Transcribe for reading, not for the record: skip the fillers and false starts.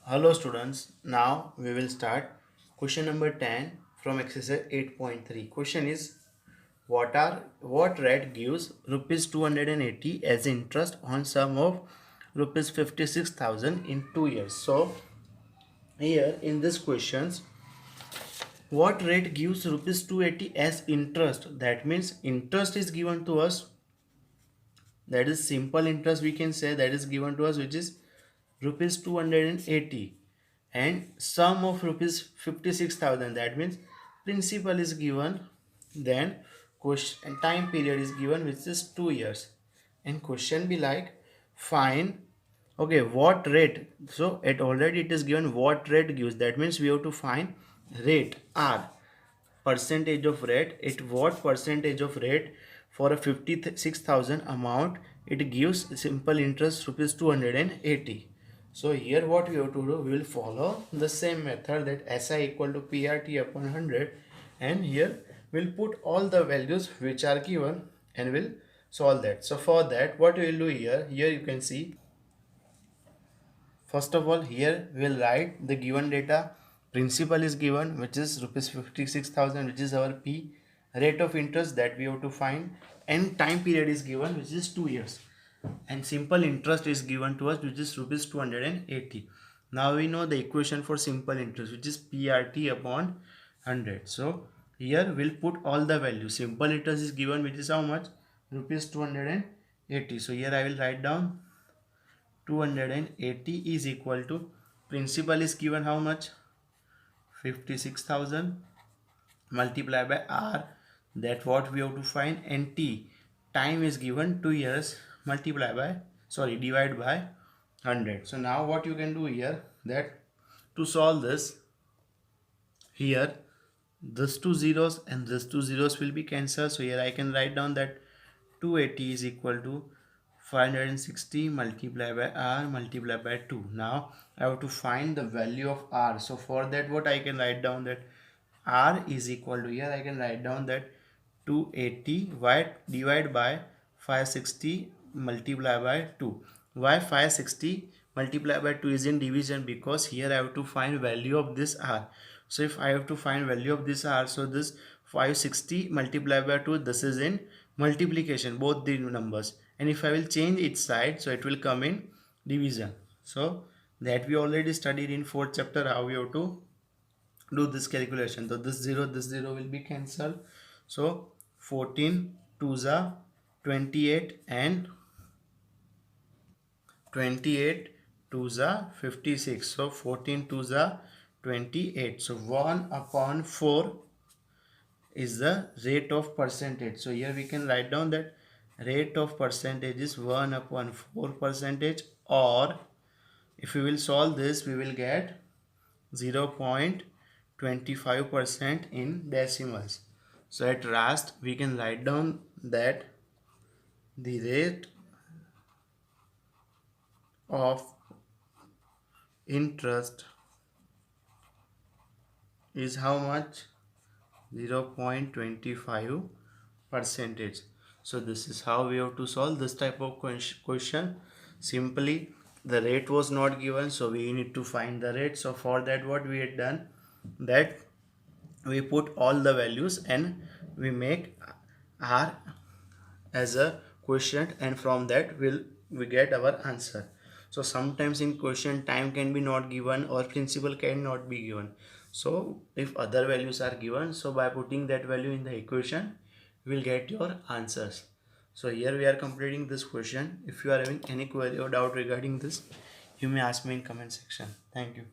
Hello students, now we will start question number 10 from exercise 8.3. Question is what rate gives rupees 280 as interest on sum of rupees 56,000 in 2 years. So here in this questions, what rate gives rupees 280 as interest? That means interest is given to us, that is simple interest we can say, that is given to us, which is rupees 280, and sum of rupees 56,000, that means principal is given, then question time period is given, which is 2 years, and question be like find, okay, what rate. So it already it is given what rate gives, that means we have to find rate r, percentage of rate, at what percentage of rate for a 56,000 amount it gives simple interest rupees 280. So here what we have to do, we will follow the same method, that SI equal to PRT upon 100, and here we'll put all the values which are given and we'll solve that. So for that what we will do, here you can see, first of all, here we will write the given data. Principal is given, which is rupees 56,000, which is our P. Rate of interest that we have to find, and time period is given, which is 2 years. And simple interest is given to us, which is rupees 280. Now we know the equation for simple interest, which is PRT upon 100. So here we'll put all the values. Simple interest is given, which is how much? Rupees 280. So here I will write down 280 is equal to, principal is given how much? 56,000 multiplied by r, that what we have to find, and t, time is given 2 years, multiply by, sorry, divide by 100. So now what you can do here, that to solve this, here this two zeros and this two zeros will be cancelled. So here I can write down that 280 is equal to 560 multiplied by r multiplied by 2. Now I have to find the value of r. So for that what I can write down, that r is equal to, here I can write down that 280 y divided by 560 multiplied by 2. Why 560 multiplied by 2 is in division? Because here I have to find value of this r. So if I have to find value of this r, so this 560 multiplied by 2, this is in multiplication, both the numbers, and if I will change its side, so it will come in division. So that we already studied in 4th chapter, how we have to do this calculation. So this 0 will be cancelled. So 14 2s are 28, and 28 2s are 56. So 14 2s are 28. So 1 upon 4 is the rate of percentage. So here we can write down that rate of percentage is 1 upon 4 percentage, or if we will solve this, we will get 0.25% in decimals. So at last we can write down that the rate of interest is how much? 0.25 percentage. So this is how we have to solve this type of question. Simply the rate was not given, so we need to find the rate. So for that what we had done, that we put all the values and we make r as a quotient, and from that we get our answer. So sometimes in question time can be not given or principal cannot be given. So if other values are given, so by putting that value in the equation, you will get your answers. So here we are completing this question. If you are having any query or doubt regarding this, you may ask me in comment section. Thank you.